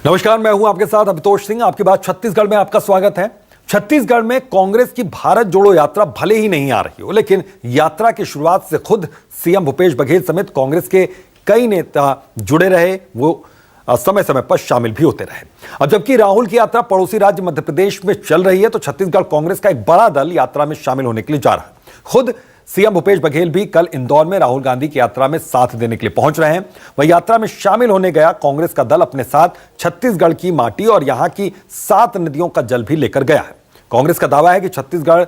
नमस्कार, मैं हूं आपके साथ अभितोष सिंह। आपकी बात छत्तीसगढ़ में आपका स्वागत है। छत्तीसगढ़ में कांग्रेस की भारत जोड़ो यात्रा भले ही नहीं आ रही हो, लेकिन यात्रा की शुरुआत से खुद सीएम भूपेश बघेल समेत कांग्रेस के कई नेता जुड़े रहे, वो समय समय पर शामिल भी होते रहे। अब जबकि राहुल की यात्रा पड़ोसी राज्य मध्य प्रदेश में चल रही है, तो छत्तीसगढ़ कांग्रेस का एक बड़ा दल यात्रा में शामिल होने के लिए जा रहा है। खुद सीएम भूपेश बघेल भी कल इंदौर में राहुल गांधी की यात्रा में साथ देने के लिए पहुंच रहे हैं। वह यात्रा में शामिल होने गया कांग्रेस का दल अपने साथ छत्तीसगढ़ की माटी और यहां की 7 नदियों का जल भी लेकर गया है। कांग्रेस का दावा है कि छत्तीसगढ़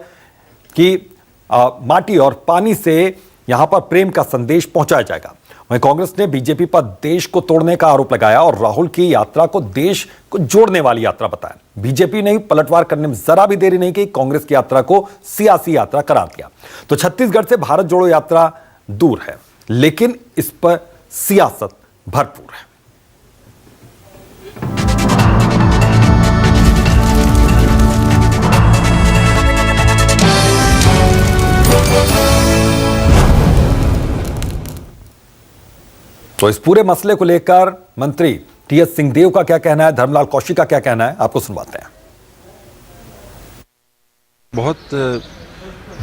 की माटी और पानी से यहां पर प्रेम का संदेश पहुंचाया जाएगा। वहीं कांग्रेस ने बीजेपी पर देश को तोड़ने का आरोप लगाया और राहुल की यात्रा को देश को जोड़ने वाली यात्रा बताया। बीजेपी ने पलटवार करने में जरा भी देरी नहीं की, कांग्रेस की यात्रा को सियासी यात्रा करार दिया। तो छत्तीसगढ़ से भारत जोड़ो यात्रा दूर है, लेकिन इस पर सियासत भरपूर है। तो इस पूरे मसले को लेकर मंत्री टीएस सिंहदेव का क्या कहना है, धर्मलाल कौशिक का क्या कहना है, आपको सुनवाते हैं। बहुत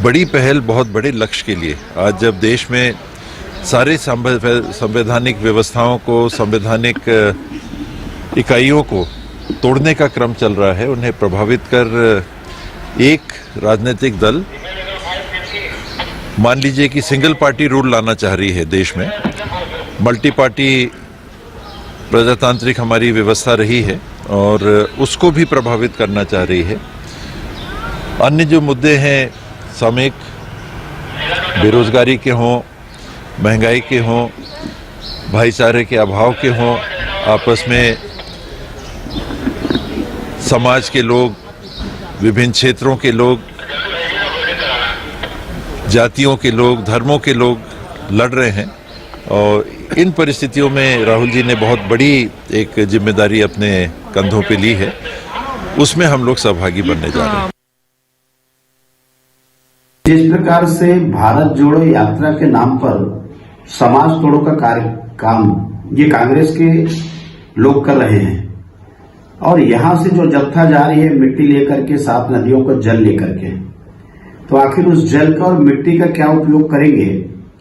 बड़ी पहल, बहुत बड़े लक्ष्य के लिए आज जब देश में सारे संवैधानिक व्यवस्थाओं को, संवैधानिक इकाइयों को तोड़ने का क्रम चल रहा है, उन्हें प्रभावित कर एक राजनीतिक दल, मान लीजिए कि सिंगल पार्टी रूल लाना चाह रही है देश में। मल्टी पार्टी प्रजातांत्रिक हमारी व्यवस्था रही है और उसको भी प्रभावित करना चाह रही है। अन्य जो मुद्दे हैं, सामयिक बेरोजगारी के हों, महंगाई के हों, भाईचारे के अभाव के हों, आपस में समाज के लोग, विभिन्न क्षेत्रों के लोग, जातियों के लोग, धर्मों के लोग लड़ रहे हैं और इन परिस्थितियों में राहुल जी ने बहुत बड़ी एक जिम्मेदारी अपने कंधों पे ली है, उसमें हम लोग सहभागी बनने जा रहे हैं। जिस प्रकार से भारत जोड़ो यात्रा के नाम पर समाज तोड़ो का काम ये कांग्रेस के लोग कर रहे हैं और यहां से जो जत्था जा रही है मिट्टी लेकर के, 7 नदियों का जल लेकर के, तो आखिर उस जल का और मिट्टी का क्या उपयोग करेंगे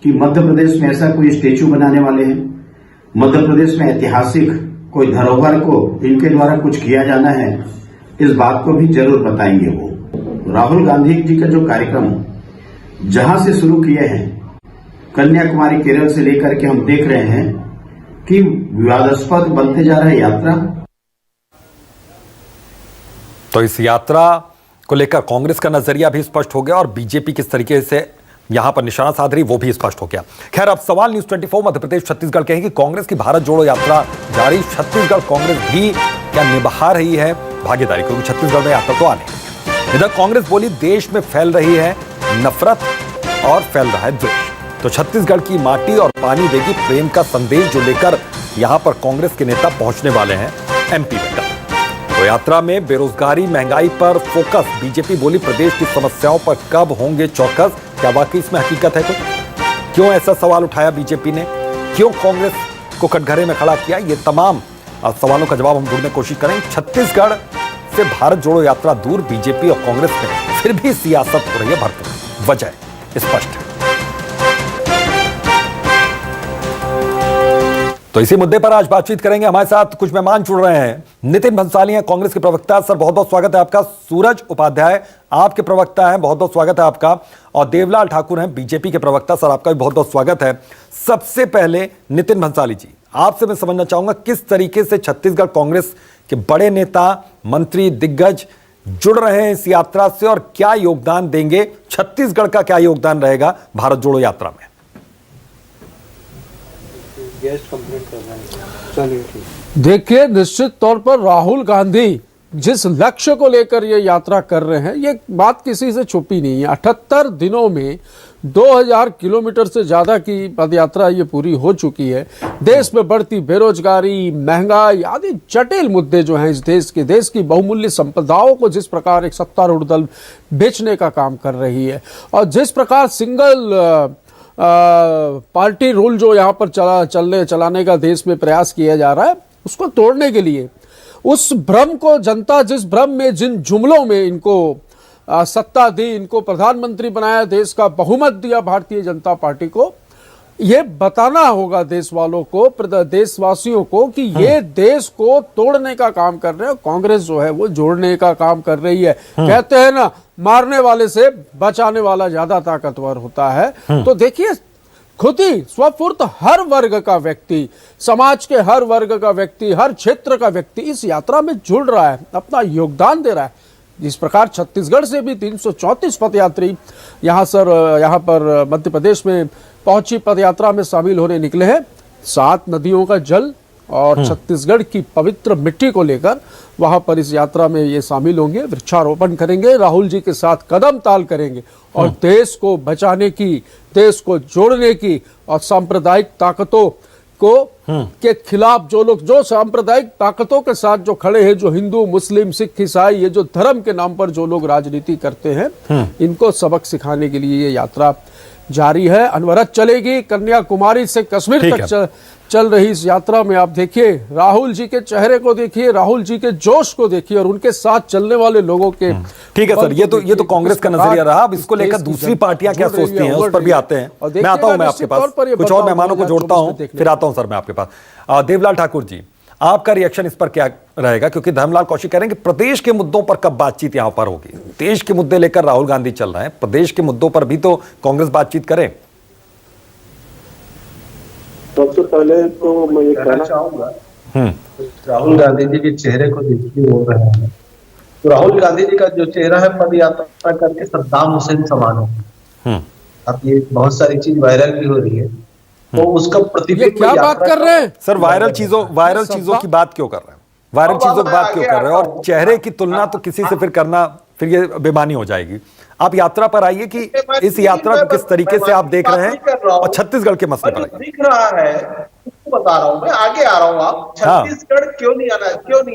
कि मध्य प्रदेश में ऐसा कोई स्टेचू बनाने वाले हैं, मध्य प्रदेश में ऐतिहासिक कोई धरोहर को इनके द्वारा कुछ किया जाना है, इस बात को भी जरूर बताएंगे। वो राहुल गांधी जी का जो कार्यक्रम जहां से शुरू किए हैं, कन्याकुमारी केरल से लेकर के, हम देख रहे हैं कि विवादास्पद बनते जा रहा है यात्रा। तो इस यात्रा को लेकर कांग्रेस का नजरिया भी स्पष्ट हो गया और बीजेपी किस तरीके से यहां पर निशाना साध रही वो भी स्पष्ट हो गया। खैर, अब सवाल न्यूज़ 24 मध्य प्रदेश छत्तीसगढ़ के हैं कि कांग्रेस की भारत जोड़ो यात्रा जारी, छत्तीसगढ़ कांग्रेस भी क्या निभा रही है भागीदारी, क्योंकि छत्तीसगढ़ में यात्रा तो आने है। इधर कांग्रेस बोली देश में फैल रही है नफरत और फैल रहा है द्वेष, तो छत्तीसगढ़ की माटी और पानी देगी प्रेम का संदेश, जो लेकर यहां पर कांग्रेस के नेता पहुंचने वाले हैं एमपी में। तो यात्रा में बेरोजगारी, महंगाई पर फोकस, बीजेपी बोली प्रदेश की समस्याओं पर कब होंगे चौकस। क्या वाकई इसमें हकीकत है? क्यों ऐसा सवाल उठाया बीजेपी ने, क्यों कांग्रेस को कटघरे में खड़ा किया? ये तमाम सवालों का जवाब हम ढूंढने की कोशिश करेंगे। छत्तीसगढ़ से भारत जोड़ो यात्रा दूर, बीजेपी और कांग्रेस में फिर भी सियासत हो रही है भरपूर। वजह स्पष्ट है। तो इसी मुद्दे पर आज बातचीत करेंगे। हमारे साथ कुछ मेहमान जुड़ रहे हैं। नितिन भंसाली हैं, कांग्रेस के प्रवक्ता। सर, बहुत बहुत स्वागत है आपका। सूरज उपाध्याय आपके प्रवक्ता हैं, बहुत बहुत स्वागत है आपका। और देवलाल ठाकुर हैं बीजेपी के प्रवक्ता। सर, आपका भी बहुत बहुत स्वागत है। सबसे पहले नितिन भंसाली जी, आपसे मैं समझना चाहूंगा किस तरीके से छत्तीसगढ़ कांग्रेस के बड़े नेता, मंत्री, दिग्गज जुड़ रहे हैं इस यात्रा से और क्या योगदान देंगे, छत्तीसगढ़ का क्या योगदान रहेगा भारत जोड़ो यात्रा में? देखिए, निश्चित तौर पर राहुल गांधी जिस लक्ष्य को लेकर ये यात्रा कर रहे हैं, ये बात किसी से छुपी नहीं है। 78 दिनों में 2000 किलोमीटर से ज्यादा की पदयात्रा ये पूरी हो चुकी है। देश में बढ़ती बेरोजगारी, महंगाई आदि जटिल मुद्दे जो हैं इस देश की बहुमूल्य संपदाओं को जिस प्रकार एक सत्तारूढ़ दल बेचने का काम कर रही है और जिस प्रकार सिंगल पार्टी रूल जो यहाँ पर चलाने का देश में प्रयास किया जा रहा है, उसको तोड़ने के लिए उस भ्रम को जनता, जिस भ्रम में, जिन जुमलों में इनको सत्ता दी, इनको प्रधानमंत्री बनाया, देश का बहुमत दिया भारतीय जनता पार्टी को, ये बताना होगा देश वालों को, देशवासियों को कि ये देश को तोड़ने का काम कर रहे हैं। कांग्रेस जो है वो जोड़ने का काम कर रही है। कहते हैं ना, मारने वाले से बचाने वाला ज्यादा ताकतवर होता है। तो देखिए, खुद ही स्वफुर्त हर वर्ग का व्यक्ति, समाज के हर वर्ग का व्यक्ति, हर क्षेत्र का व्यक्ति इस यात्रा में जुड़ रहा है, अपना योगदान दे रहा है। जिस प्रकार छत्तीसगढ़ से भी 334 पदयात्री यहाँ पर मध्य प्रदेश में पहुंची पदयात्रा में शामिल होने निकले हैं। 7 नदियों का जल और छत्तीसगढ़ की पवित्र मिट्टी को लेकर वहां पर इस यात्रा में ये शामिल होंगे, वृक्षारोपण करेंगे, राहुल जी के साथ कदम ताल करेंगे और देश को बचाने की, देश को जोड़ने की और सांप्रदायिक ताकतों को के खिलाफ जो सांप्रदायिक ताकतों के साथ जो खड़े हैं, जो हिंदू, मुस्लिम, सिख, ईसाई, ये जो धर्म के नाम पर जो लोग राजनीति करते हैं, इनको सबक सिखाने के लिए ये यात्रा जारी है, अनवरत चलेगी। कन्याकुमारी से कश्मीर तक चल रही इस यात्रा में आप देखिए, राहुल जी के चेहरे को देखिए, राहुल जी के जोश को देखिए और उनके साथ चलने वाले लोगों के। ठीक है सर, ये तो कांग्रेस का नजरिया रहा। अब इसको लेकर दूसरी पार्टियां क्या सोचती हैं, उस पर भी आते हैं। मैं आता हूं, मैं आपके पास कुछ और मेहमानों को जोड़ता हूं, फिर आता हूं सर मैं आपके पास। देवलाल ठाकुर जी, आपका रिएक्शन इस पर क्या रहेगा? क्योंकि धर्मलाल कौशिक कह रहे हैं कि प्रदेश के मुद्दों पर कब बातचीत यहां पर होगी। देश के मुद्दे लेकर राहुल गांधी चल रहे हैं, प्रदेश के मुद्दों पर भी तो कांग्रेस बातचीत करे। सबसे पहले तो मैं ये कहना चाहूंगा, राहुल गांधी जी के चेहरे को देखिए हो रहे हैं, तो राहुल गांधी जी का जो चेहरा है पद यात्रा करके सद्दाम हुसैन समान हो। अब ये बहुत सारी चीज वायरल भी हो रही है, तो उसका प्रतिबिंब क्या बात कर रहे हैं सर? वायरल चीजों की बात क्यों कर रहे हैं? वायरल चीजों की बात क्यों कर रहे हैं? और चेहरे की तुलना तो किसी से फिर करना, फिर ये बेमानी हो जाएगी। आप यात्रा पर आइए कि इस यात्रा को किस तरीके से आप देख रहे हैं और छत्तीसगढ़ के मसले पर दिख रहा है, उसको बता रहा हूँ मैं, आगे आ रहा हूँ। आप छत्तीसगढ़ क्यों नहीं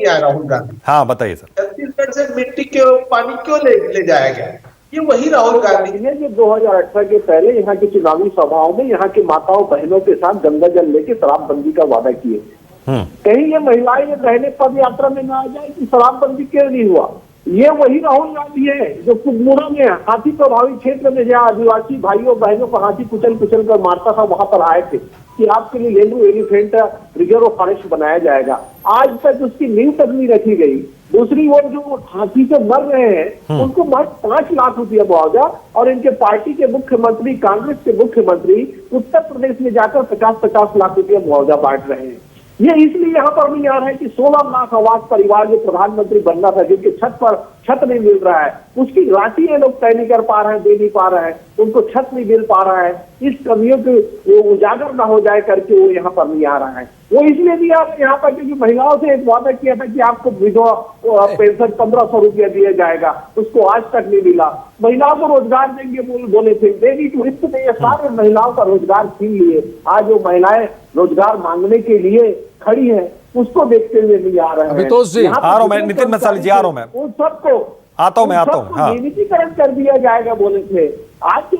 आया राहुल गांधी? हाँ बताइए सर। छत्तीसगढ़ से मिट्टी के पानी क्यों ले जाया गया? ये वही राहुल गांधी है जो 2018 के पहले यहाँ की चुनावी सभाओं में यहाँ की माताओं बहनों के साथ गंगा जल लेके शराबबंदी का वादा किए। कहीं ये महिलाएं, ये बहनें पद यात्रा में ना आ जाए कि शराबबंदी क्यों नहीं हुआ? ये वही राहुल गांधी है जो कुगमुड़ा में हाथी प्रभावित क्षेत्र में जहाँ आदिवासी भाइयों बहनों को हाथी कुचल कर मारता था, वहां पर आए थे कि आपके लिए लेंडू एलिफेंट रिजर्व फॉरेस्ट बनाया जाएगा। आज तक उसकी नींव तक नहीं रखी गई। दूसरी ओर जो हाथी से मर रहे हैं उनको महज 5 लाख रुपया मुआवजा, और इनके पार्टी के मुख्यमंत्री, कांग्रेस के मुख्यमंत्री उत्तर प्रदेश में जाकर 50-50 लाख रुपया मुआवजा बांट रहे हैं। ये इसलिए यहाँ पर नहीं आ रहा है कि 16 लाख आवास परिवार जो प्रधानमंत्री बनना था, जिनके छत नहीं मिल रहा है, उसकी राशि ये लोग तय नहीं कर पा रहे हैं, दे नहीं पा रहे हैं, उनको छत नहीं मिल पा रहा है। इस कमियों के उजागर ना हो जाए करके वो यहाँ पर नहीं आ रहा है। वो इसलिए भी आप यहाँ पर, क्योंकि महिलाओं से एक वादा किया था कि आपको विधवा पेंशन 1500 रुपया दिया जाएगा, उसको आज तक नहीं मिला। महिलाओं को रोजगार देंगे बोले थे, देगी टूरिस्ट ने ये सारे महिलाओं का रोजगार छीन लिए। आज वो महिलाएं रोजगार मांगने के लिए खड़ी है, उसको देखते हुए नहीं आ रहे हैं। आ रहा हूं मैं, नितिन मसाली जी आ रहा हूं मैं, उन सबको आता हूं मैं, आता हूं। हाँ, निजीकरण कर दिया जाएगा बोले थे। आज की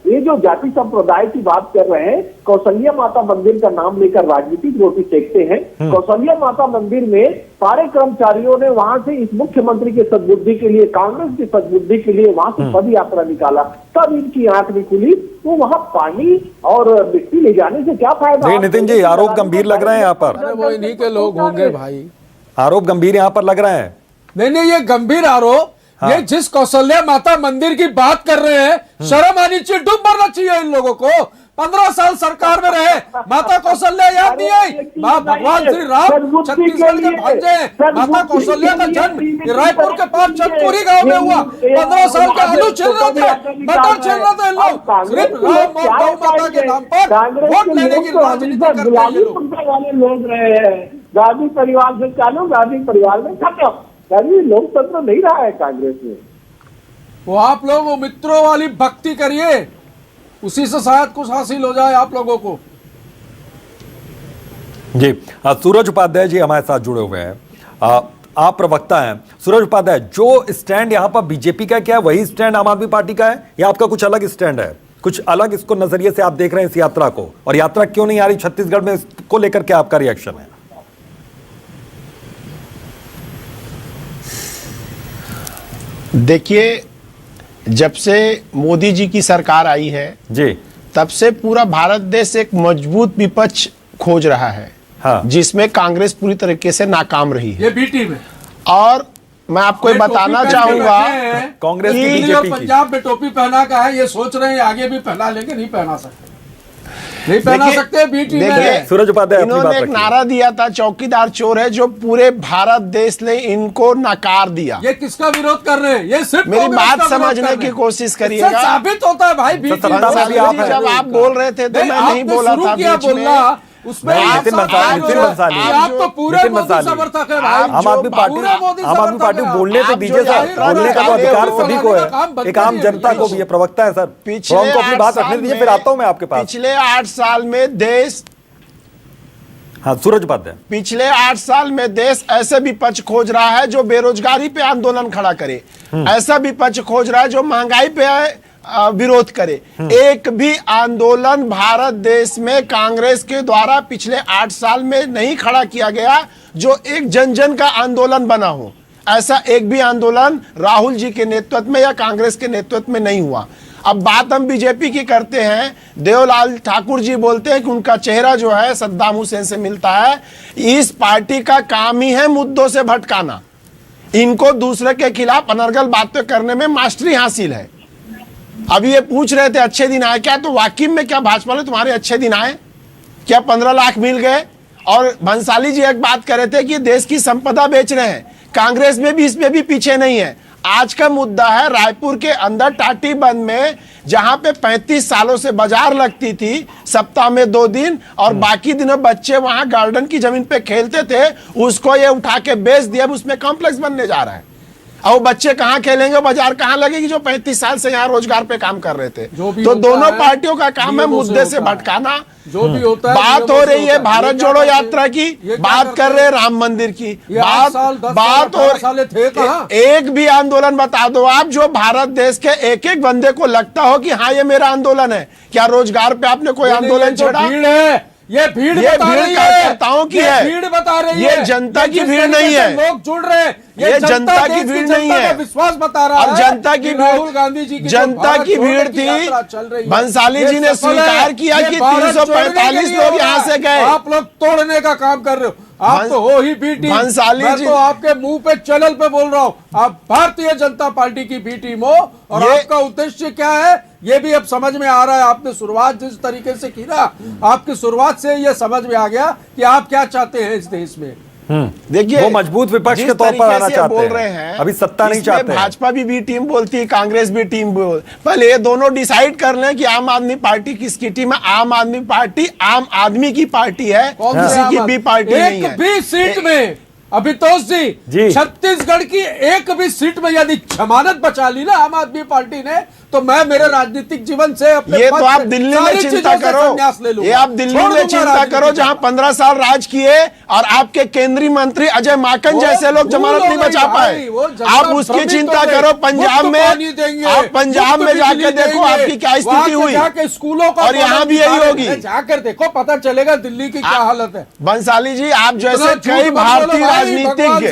ये जो जाति संप्रदाय की बात कर रहे हैं, कौशल्या माता मंदिर का नाम लेकर राजनीतिक रोटी सेकते हैं। कौशल्या माता मंदिर में सारे कर्मचारियों ने वहां से इस मुख्यमंत्री के सद्बुद्धि के लिए, कांग्रेस की सद्बुद्धि के लिए वहां से पद यात्रा निकाला, तब इनकी आंख नहीं खुली। तो वहां पानी और मिट्टी ले जाने से क्या फायदा? नितिन जी, आरोप गंभीर लग रहे हैं यहाँ पर। वो इन्हीं के लोग होंगे भाई, आरोप गंभीर यहाँ पर लग रहे हैं। नहीं, ये गंभीर आरोप। ये जिस कौशल्या माता मंदिर की बात कर रहे हैं, शर्म आनी चाहिए, डूब मरना चाहिए इन लोगों को। 15 साल सरकार में रहे, माता कौशल्या याद नहीं आई? भगवान श्री राम छत्तीसगढ़ के भांजे हैं। माता कौशल्या का जन्म रायपुर के पास चंदपुरी गांव में हुआ। 15 साल के आलू छिल रहे थे, मटर छिल रहे थे लोग, सिर्फ राम और गौ माता के नाम पर वोट लेने की राजनीति करते हैं लोग रहे हैं। गांधी परिवार से चालू, गांधी परिवार में खत्म। लोकतंत्र नहीं रहा है कांग्रेस में। वो आप लोग वो मित्रों वाली भक्ति करिए, उसी से शायद कुछ हासिल हो जाए आप लोगों को। जी, सूरज उपाध्याय जी हमारे साथ जुड़े हुए हैं। आप प्रवक्ता हैं। सूरज उपाध्याय, जो स्टैंड यहाँ पर बीजेपी का क्या है, वही स्टैंड आम आदमी पार्टी का है या आपका कुछ अलग स्टैंड है? कुछ अलग इसको नजरिए से आप देख रहे हैं इस यात्रा को, और यात्रा क्यों नहीं आ रही छत्तीसगढ़ में, इसको लेकर क्या आपका रिएक्शन है? देखिए, जब से मोदी जी की सरकार आई है जी, तब से पूरा भारत देश एक मजबूत विपक्ष खोज रहा है। हाँ। जिसमें कांग्रेस पूरी तरीके से नाकाम रही है। ये बी टीम है। और मैं आपको ये बताना चाहूंगा कांग्रेस की दिल्ली और बीजेपी की। पंजाब में टोपी पहना का है, ये सोच रहे हैं आगे भी पहना लेंगे, नहीं पहना सकते, नहीं पहना देखिए- सकते। बी टीम देखिए, है। सूरज उपाध्याय अपनी बात इन्होंने एक रखिए। नारा दिया था, चौकीदार चोर है, जो पूरे भारत देश ने इनको नकार दिया। ये किसका विरोध कर रहे हैं? ये सिर्फ मेरी कांग्रेस बात का विरोध समझने कर रहे की हैं। कोशिश करिएगा। इससे साबित होता है भाई बी टीम सत्ता में बंसाली भी आप जी, हैं। जब आप बोल रहे थे तो मैं नहीं बोला था बीच में। उसमें नहीं, आप नितिन सब बंसाली, आप नितिन जो- बंसाली। आप तो पूरे नितिन मोदी बंसाली। समर्थक है भाई। आम आदमी पार्टी पूरे मोदी आम आदमी समर्थक पार्टी है। बोलने तो आप दीजिए जो सर, यात्रा बोलने का तो कर रहे हो, अधिकार वो सभी को फलाने का काम है, बंद एक आम करिए। जनता को भी, ये प्रवक्ता है सर, पिछले तो हमको अपनी 8 बात रखने साल दीजिए, में- फिर आता हूं मैं आपके पास। पिछले 8 साल में देश हाँ, सूरज उपाध्याय। पिछले 8 साल में देश ऐसे विपक्ष खोज रहा है जो बेरोजगारी पे आंदोलन खड़ा करे, ऐसा विपक्ष खोज रहा है जो महंगाई पे विरोध करे। एक भी आंदोलन भारत देश में कांग्रेस के द्वारा पिछले 8 साल में नहीं खड़ा किया गया जो एक जन जन का आंदोलन बना हो। ऐसा एक भी आंदोलन राहुल जी के नेतृत्व में या कांग्रेस के नेतृत्व में नहीं हुआ। अब बात हम बीजेपी की करते हैं। देवलाल ठाकुर जी बोलते हैं कि उनका चेहरा जो है सद्दाम हुसैन से मिलता है। इस पार्टी का काम ही है मुद्दों से भटकाना। इनको दूसरे के खिलाफ अनर्गल बातें करने में मास्टरी हासिल है। अभी ये पूछ रहे थे अच्छे दिन आए क्या, तो वाकई में क्या भाजपा में तुम्हारे अच्छे दिन आए क्या? 15 लाख मिल गए। और भंसाली जी एक बात कर रहे थे कि देश की संपदा बेच रहे हैं। कांग्रेस में भी इसमें भी पीछे नहीं है। आज का मुद्दा है रायपुर के अंदर टाटीबंद में, जहां पे 35 सालों से बाजार लगती थी, सप्ताह में 2 दिन, और बाकी दिनों बच्चे वहां गार्डन की जमीन पे खेलते थे, उसको ये उठा के बेच दिया। उसमें कॉम्प्लेक्स बनने जा रहा है। और बच्चे कहां खेलेंगे, बाजार कहां लगेगी जो 35 साल से यहाँ रोजगार पे काम कर रहे थे। तो दोनों पार्टियों का काम है मुद्दे से भटकाना। जो भी होता है बात हो रही है भारत जोड़ो यात्रा की, बात कर रहे हैं राम मंदिर की, बात और एक भी आंदोलन बता दो आप जो भारत देश के एक एक बंदे को लगता हो कि हाँ ये मेरा आंदोलन है। क्या रोजगार पे आपने कोई आंदोलन छेड़ा? ये भीड़ कार्यकर्ताओं की है, भीड़ बता रही ये जनता की भीड़ नहीं है। लोग जुड़ रहे हैं, ये जनता की भीड़ नहीं है। विश्वास बता रहा है। अब जनता की राहुल गांधी जी की जनता की भीड़ थी। भंसाली जी ने स्वीकार किया कि 345 लोग यहाँ से गए। आप लोग तोड़ने का काम कर रहे हो। आप तो हो ही बी टीम। भंसाली जी, तो आपके मुंह पे चैनल पे बोल रहा हूं, आप भारतीय जनता पार्टी की बी टीम हो। और आपका उद्देश्य क्या है ये भी अब समझ में आ रहा है। आपने शुरुआत जिस तरीके से की ना, आपकी शुरुआत से ये समझ में आ गया कि आप क्या चाहते हैं इस देश में। देखिए, वो मजबूत विपक्ष के तौर पर आना चाहते बोल रहे हैं, अभी सत्ता नहीं चाहते। भाजपा भी बी टीम बोलती है, कांग्रेस भी टीम बोल। पहले ये दोनों डिसाइड कर लें कि आम आदमी पार्टी किसकी टीम है। आम आदमी पार्टी आम आदमी की पार्टी है, किसी की भी पार्टी नहीं है। एक भी सीट में अभितोष जी, छत्तीसगढ़ की एक भी सीट में यदि जमानत बचा ली ना आम आदमी पार्टी ने, तो मैं मेरे राजनीतिक जीवन से अपने ये तो आप दिल्ली में चिंता करो, ये आप दिल्ली में चिंता करो जहां 15 साल राज किए और आपके केंद्रीय मंत्री अजय माकन जैसे लोग जमानत नहीं बचा पाए। आप उसकी चिंता करो। पंजाब में, आप पंजाब में जाके देखो आपकी क्या स्थिति हुई, स्कूलों का, और यहाँ भी यही होगी। जाकर देखो, पता चलेगा दिल्ली की क्या हालत है। बंसाली जी, आप जैसे कई भारतीय राजनीतिज्ञ,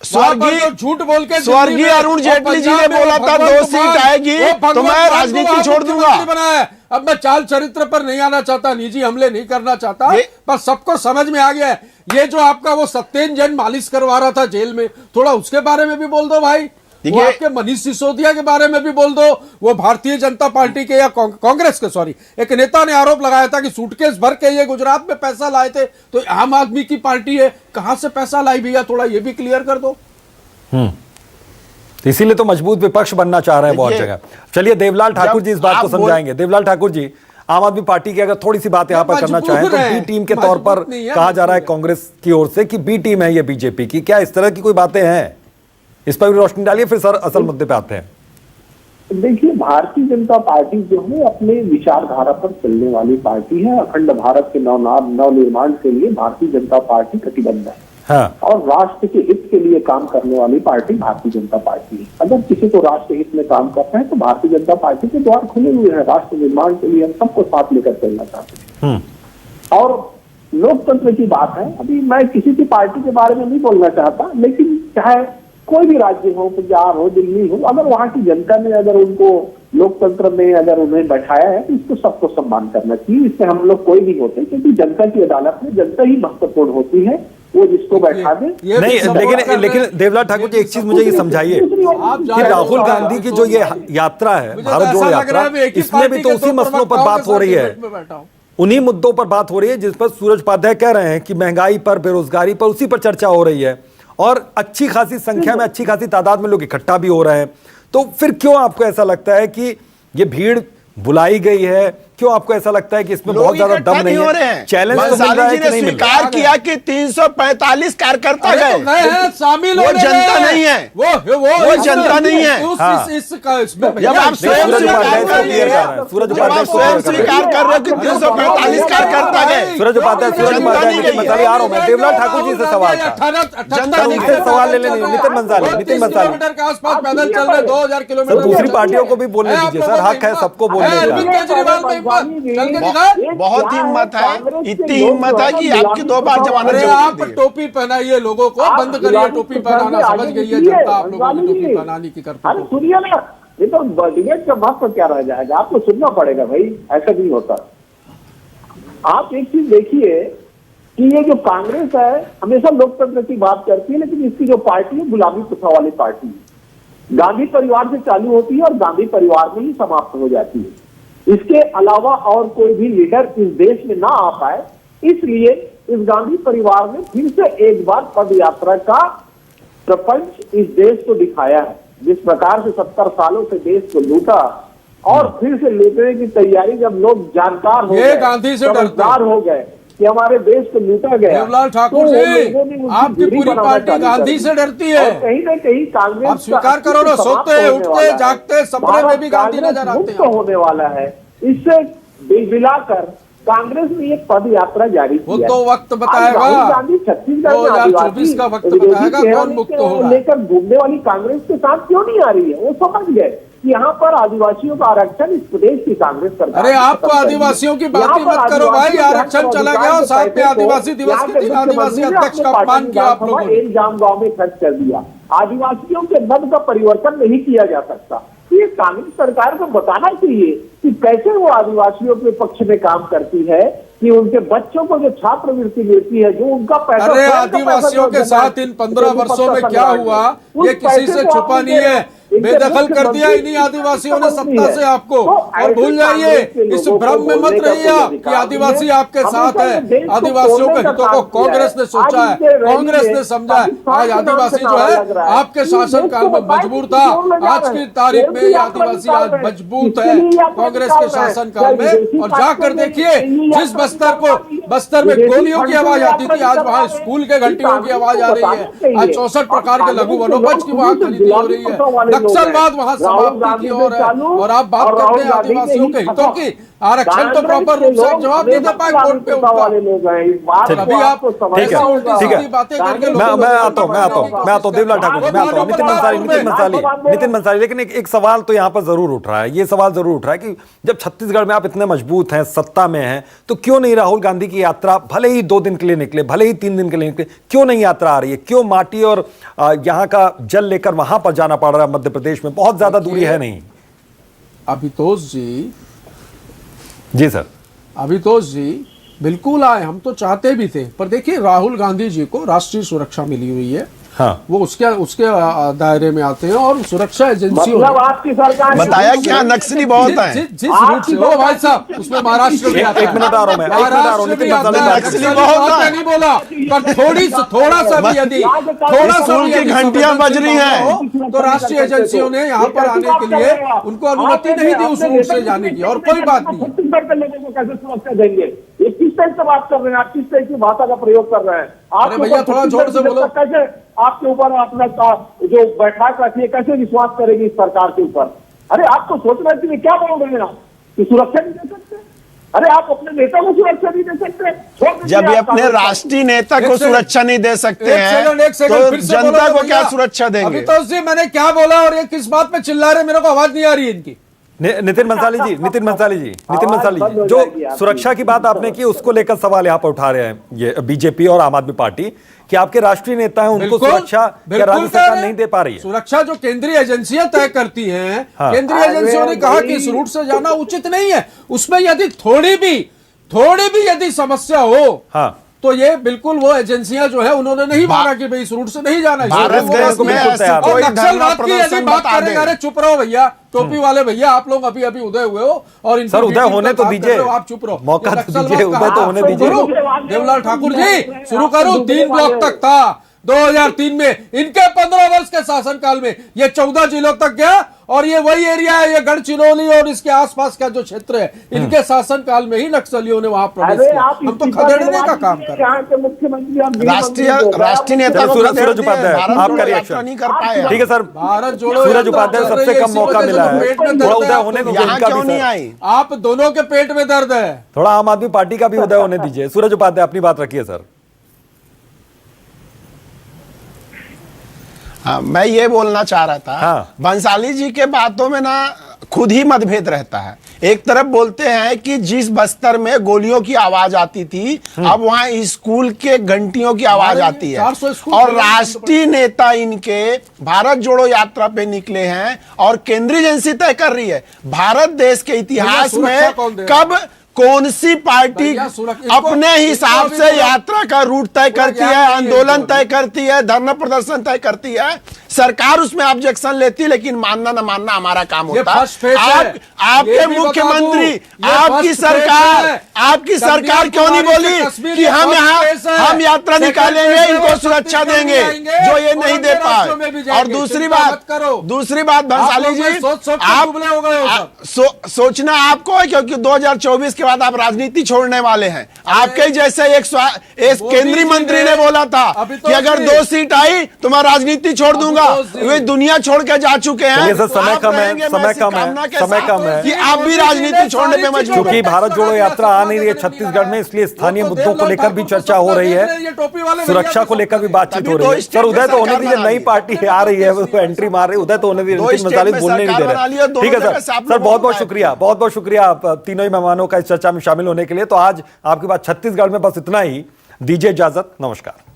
स्वर्गीय अरुण जेटली जी ने बोला था 2 सीट आएगी तो मैं राजनीति छोड़ दूंगा। अब मैं चाल चरित्र पर नहीं आना चाहता, निजी हमले नहीं करना चाहता, पर सबको समझ में आ गया है। ये जो आपका वो सत्येंद्र जैन मालिश करवा रहा था जेल में, थोड़ा उसके बारे में भी बोल दो भाई। वो आपके मनीष सिसोदिया के बारे में भी बोल दो। वो भारतीय जनता पार्टी के या कांग्रेस के, सॉरी, एक नेता ने आरोप लगाया था कि सूटकेस भर के ये गुजरात में पैसा लाए थे, तो आम आदमी की पार्टी है, कहां से पैसा लाई भैया, थोड़ा ये भी क्लियर कर दो। इसीलिए तो मजबूत विपक्ष बनना चाह रहे हैं बहुत जगह। चलिए देवलाल ठाकुर जी इस बात को समझाएंगे। देवलाल ठाकुर जी, आम आदमी पार्टी की अगर थोड़ी सी बात यहां पर करना चाहें तो बी टीम के तौर पर कहा जा रहा है कांग्रेस की ओर से कि बी टीम है ये बीजेपी की, क्या इस तरह की कोई बातें हैं? इस पर भी रोशनी डालिए, फिर सर असल मुद्दे पे आते हैं। देखिए, भारतीय जनता पार्टी जो है अपने विचारधारा पर चलने वाली पार्टी है। अखंड भारत के नवनिर्माण के लिए भारतीय जनता पार्टी कटिबद्ध है। हाँ। और राष्ट्र के हित के लिए काम करने वाली पार्टी भारतीय जनता पार्टी है। अगर किसी को राष्ट्र हित में काम करना है तो भारतीय जनता पार्टी के द्वार खुले हुए हैं। राष्ट्र निर्माण के लिए हम सबको साथ लेकर चलना चाहते हैं। और लोकतंत्र की बात है, अभी मैं किसी की पार्टी के बारे में नहीं बोलना चाहता, लेकिन चाहे कोई भी राज्य हो, पंजाब हो, दिल्ली हो, अगर वहां की जनता ने अगर उनको लोकतंत्र में अगर उन्हें बैठाया है तो इसको सबको सम्मान करना चाहिए। इससे हम लोग कोई नहीं होते, क्योंकि जनता की अदालत में जनता ही महत्वपूर्ण होती है। वो जिसको बैठा दे। नहीं, लेकिन देवलाल ठाकुर जी, एक चीज मुझे ये समझाइए कि राहुल गांधी की जो ये यात्रा है, भारत जोड़ो यात्रा, इसमें भी तो उसी मसलों पर बात हो रही है, उन्हीं मुद्दों पर बात हो रही है जिस पर सूरज उपाध्याय कह रहे हैं कि महंगाई पर, बेरोजगारी पर, उसी पर चर्चा हो रही है और अच्छी खासी संख्या में, अच्छी खासी तादाद में लोग इकट्ठा भी हो रहे हैं। तो फिर क्यों आपको ऐसा लगता है कि ये भीड़ बुलाई गई है? क्यों आपको ऐसा लगता है कि इसमें बहुत ज्यादा दम नहीं है? चैलेंज तो मिल रहा है कि नहीं मिल रहा है? स्वीकार किया कि 345 कार्यकर्ता गए, शामिल वो जनता नहीं है, वो जनता नहीं है। जब आप स्वयं स्वीकार कर रहे हो कि 345 कार्यकर्ता गए, सूरज उपाध्याय मसाली आ रहा हूं मैं। देवलाल ठाकुर जी से सवाल था, जनता से सवाल ले लेनी। नितिन मंसाली के आसपास पैदल चल रहे 2000 किलोमीटर। दूसरी पार्टियों को भी बोलने दीजिए सर, हक है सबको बोलने का। बहुत हिम्मत है, इतनी हिम्मत है कि आपकी 2 बार जमानत। आप टोपी पहनाइए, लोगों को बंद करिए टोपी पहनाना। समझ गई है जनता आप लोगों की टोपी पहनाने की करते। अरे सुनिए ना, ये तो डिबेट का महत्व क्या रह जाएगा, आपको सुनना पड़ेगा भाई, ऐसा नहीं होता। आप एक चीज देखिए कि ये जो कांग्रेस है हमेशा लोकतंत्र की बात करती है, लेकिन इसकी जो पार्टी है गुलामी प्रथा वाली पार्टी है। गांधी परिवार से चालू होती है और गांधी परिवार में ही समाप्त हो जाती है। इसके अलावा और कोई भी लीडर इस देश में ना आ पाए, इसलिए इस गांधी परिवार ने फिर से एक बार पद यात्रा का प्रपंच इस देश को दिखाया है। जिस प्रकार से 70 सालों से देश को लूटा और फिर से लूटने की तैयारी, जब लोग जानकार हो गए, गांधी से समझदार हो गए कि हमारे देश को लूटा गया। देवलाल ठाकुर जी, आपकी पूरी पार्टी गांधी से डरती है। कहीं ना कहीं कांग्रेस आप स्वीकार करो ना, सोते उठते जागते सपने में भी गांधी नजर आते हैं। होने वाला है, इससे बिलबिलाकर कांग्रेस ने एक पद यात्रा जारी की। वो तो वक्त बताएगा, राहुल गांधी छत्तीसगढ़ में 2024 का वक्त बताएगा कौन मुक्त हो रहा है। लेकर घूमने वाली कांग्रेस के साथ क्यों नहीं आ रही है? वो समझ गए कि यहाँ पर आदिवासियों का आरक्षण इस प्रदेश की कांग्रेस सरकार। अरे आप तो आदिवासियों की बात ही मत करो भाई, आरक्षण चला गया और साथ में आदिवासी दिवस के दिन आदिवासी अध्यक्ष का अपमान किया आप लोगों ने। एक जाम गांव में खर्च कर दिया। आदिवासियों के मन का परिवर्तन नहीं किया जा सकता। ये कांग्रेस सरकार को बताना चाहिए कि कैसे वो आदिवासियों के पक्ष में काम करती है, कि उनके बच्चों को जो छात्रवृत्ति मिलती है, जो उनका पैसा। अरे आदिवासियों के साथ इन 15 वर्षों में क्या हुआ ये किसी से छुपा नहीं है। बेदखल कर दिया इन्हीं आदिवासियों ने सत्ता से आपको, और भूल जाइए, इस भ्रम में मत रहिए आप कि आदिवासी आपके साथ है। आदिवासियों के हितों को कांग्रेस ने सोचा है, कांग्रेस ने समझा है। आज आदिवासी जो है आपके शासनकाल में मजबूर था, आज की तारीख में ये आदिवासी आज मजबूत है कांग्रेस के शासनकाल में। और जाकर देखिए, जिस बस्तर में गोलियों की आवाज आती थी, आज वहाँ स्कूल के घंटियों की आवाज आ रही है। आज 64 प्रकार के लघु वनोपज की वहाँ खरीदी हो रही है। नक्सलवाद वहां समाप्ति की ओर है। और आप बात करते हैं आदिवासियों के हितों की, आरक्षण तो प्रॉपर रूप से जवाब नहीं दे पाए कोर्ट पे उनका। अभी आप ठीक है, बातें करके मैं आता हूँ देवलाल ठाकुर, मैं आता हूँ। नितिन मंसाली, लेकिन एक सवाल तो यहाँ पर जरूर उठ रहा है, ये सवाल जरूर उठ रहा है कि जब छत्तीसगढ़ में आप इतने मजबूत हैं, सत्ता में हैं, तो क्यों नहीं राहुल गांधी की यात्रा, भले ही 2 दिन के लिए निकले, भले ही 3 दिन के लिए निकले, क्यों नहीं यात्रा आ रही है? क्यों माटी और यहाँ का जल लेकर वहां पर जाना पड़ रहा है? मध्य प्रदेश में बहुत ज्यादा दूरी है नहीं। अभितोष जी सर, अभितोष जी बिल्कुल आए, हम तो चाहते भी थे, पर देखिए राहुल गांधी जी को राष्ट्रीय सुरक्षा मिली हुई है। हाँ, वो उसके दायरे में आते हैं और सुरक्षा एजेंसी मतलब आपकी सरकार बताया क्या नक्सली बहुत है। जिस रूट से, ओ भाई साहब, उसमें महाराष्ट्र भी आता है। एक मिनट आ रहा हूं मैं, नक्सली बहुत है, नहीं बोला, पर थोड़ा सा भी यदि की घंटियां बज रही हैं तो राष्ट्रीय एजेंसियों ने यहाँ पर आने के लिए उनको अनुमति नहीं दी उस रूट से जाने की। और कोई बात नहीं, छत्तीसगढ़ के लोगों को कैसे सुरक्षा देंगे? ये किस तरह से बात कर रहे हैं आप? किस तरह की भाषा का प्रयोग कर रहे हैं आप? भैया थोड़ा जोर से बोलो। कैसे आपके ऊपर अपना जो बैठक रखी है, कैसे विश्वास करेगी इस सरकार के ऊपर? अरे आपको सोचना चाहिए, क्या बोल रहे हैं आप कि सुरक्षा नहीं दे सकते? अरे आप अपने नेता को सुरक्षा नहीं दे सकते? जब ये अपने राष्ट्रीय नेता को सुरक्षा नहीं दे सकते हैं तो जनता को क्या सुरक्षा देंगे? अभितोष जी, मैंने क्या बोला और ये किस बात पे चिल्ला रहे? मेरे को आवाज नहीं आ रही है इनकी। नितिन मंसाली जी, नितिन मंसाली जी, बंद हो जो जाएगी आपकी। सुरक्षा की बात आपने की, उसको लेकर सवाल यहाँ पर उठा रहे हैं ये बीजेपी और आम आदमी पार्टी कि आपके राष्ट्रीय नेता हैं, उनको बिल्कुल, सुरक्षा क्या बिल्कुल राज्य कह सरकार रहे हैं। नहीं दे पा रही है? सुरक्षा जो केंद्रीय एजेंसियां तय करती हैं, हाँ। केंद्रीय एजेंसियों ने कहा कि इस रूट से जाना उचित नहीं है। उसमें यदि थोड़ी भी यदि समस्या हो, हाँ, तो ये बिल्कुल वो एजेंसियां जो है उन्होंने नहीं माना कि भाई इस रूट से नहीं जाना है। भारत इसको देश में बिल्कुल ऐसी तैयार और कोई नक्सल धरना रात की यदि प्रदर्शन बात बता करेंगे, दें। अरे चुप रहो भैया, टोपी वाले भैया, आप लोग अभी अभी उदय हुए हो और इनकी सर, उदय मीटिंग होने पर तो बात कर दीजिए। रहे हो, आप चुप रहो। मौका ये तो नक्सलवाद दीजिए, का उदय तो हाथ होने तो दीजिए। करो। देवलाल ठाकुर जी, शुरू करो। 3 ब्लॉक तक था 2003 में, इनके 15 वर्ष के शासनकाल में ये 14 जिलों तक गया। और ये वही एरिया है, ये गढ़चिरौली और इसके आसपास का जो क्षेत्र है, इनके शासनकाल में ही नक्सलियों ने वहां प्रवेश अरे किया। आप हम तो खदेड़ने का काम कर रहे हैं। यहाँ के मुख्यमंत्री और गृह राष्ट्रीय मंत्री जो है, राष्ट्रीय नेता चलिए, को सूरज खदेड़ दिए, उपाध्याय, भारत आपका जोड़ो रिएक्शन। यात्रा नहीं कर पाए। ठीक है सर, भारत जोड़ो सूरज यात्रा उपाध्याय चल सबसे रही है, कम इसी मौका वजह से मिला तो है, पेट में थोड़ा दर्द उदय है होने आपको। दीजिए यहाँ इनका क्यों भी नहीं सर। आई? आप दोनों के पेट में दर्द है। थोड़ा आम आदमी पार्टी का भी उदय होने दीजिए। सूरज उपाध्याय, अपनी बात रखिए सर। हाँ, मैं ये बोलना चाह रहा था, हाँ। बंसाली जी के बातों में ना खुद ही मतभेद रहता है। एक तरफ बोलते हैं कि जिस बस्तर में गोलियों की आवाज आती थी, अब वहां स्कूल के घंटियों की आवाज हमारे आती है। 400 स्कूल और खुले हैं। राष्ट्रीय नेता इनके भारत जोड़ो यात्रा पे निकले हैं और केंद्रीय एजेंसी तय कर रही है। भारत देश के इतिहास सुरक्षा में कौन दे रहा है? कब कौन सी पार्टी भैया, इनको- अपने हिसाब इनको से अभी यात्रा का रूट तय करती ज्ञान है, नहीं है आंदोलन इनको। तय करती है, धरना प्रदर्शन तय करती है, सरकार उसमें ऑब्जेक्शन लेती है, लेकिन मानना न मानना हमारा काम ये होता है। फर्स्ट फेज है। ये आपके भी बता मुख्यमंत्री, दूं, ये आपकी फर्स्ट फेज सरकार, है। आपकी सरकार क्यों नहीं कन्याकुमारी से बोली कश्मीर कि ये हम फर्स्ट यहाँ फेज है। हम यात्रा सेकंड निकालेंगे, फेज में इनको वो सुरक्षा छत्तीसगढ़ देंगे, में आएंगे जो ये और नहीं अन्य दे राज्यों में भी पाए। और जाएंगे। दूसरी चिंता बात, मत करो। दूसरी बात भंसाली आप लोग जी, सोच के दुबले हो गए हो सब। सोचना आपको है, क्योंकि 2024 के बाद आप राजनीति छोड़ने वाले हैं। आपके जैसे एक केंद्रीय मंत्री ने बोला था अभी तो कि अगर उसकी- 2 सीट आई तो मैं राजनीति छोड़ दूंगा। तो उसकी- वे दुनिया छोड़ के जा चुके हैं। चलिए सर, समय आप कम है, रहेंगे, समय मैं ऐसी कम है, कामना के समय साथ कम है। कि आप भी राजनीति छोड़ने पे मजबूर क्योंकि हैं। भारत जोड़ो यात्रा आ नहीं रही है छत्तीसगढ़ में, इसलिए स्थानीय मुद्दों को लेकर भी चर्चा हो रही है, सुरक्षा को लेकर भी बातचीत हो रही है। सर, उदय तो होने दीजिए, नई पार्टी आ रही है, वो एंट्री मार रही है, उदय तो होने दीजिए। नितिन मंसाली बोलने नहीं दे रहे। ठीक है सर, सर बहुत बहुत शुक्रिया, बहुत बहुत शुक्रिया आप तीनों ही मेहमानों का इस चर्चा में शामिल होने के लिए। तो आज आपके पास छत्तीसगढ़ में बस इतना ही। दीजिए इजाजत, नमस्कार।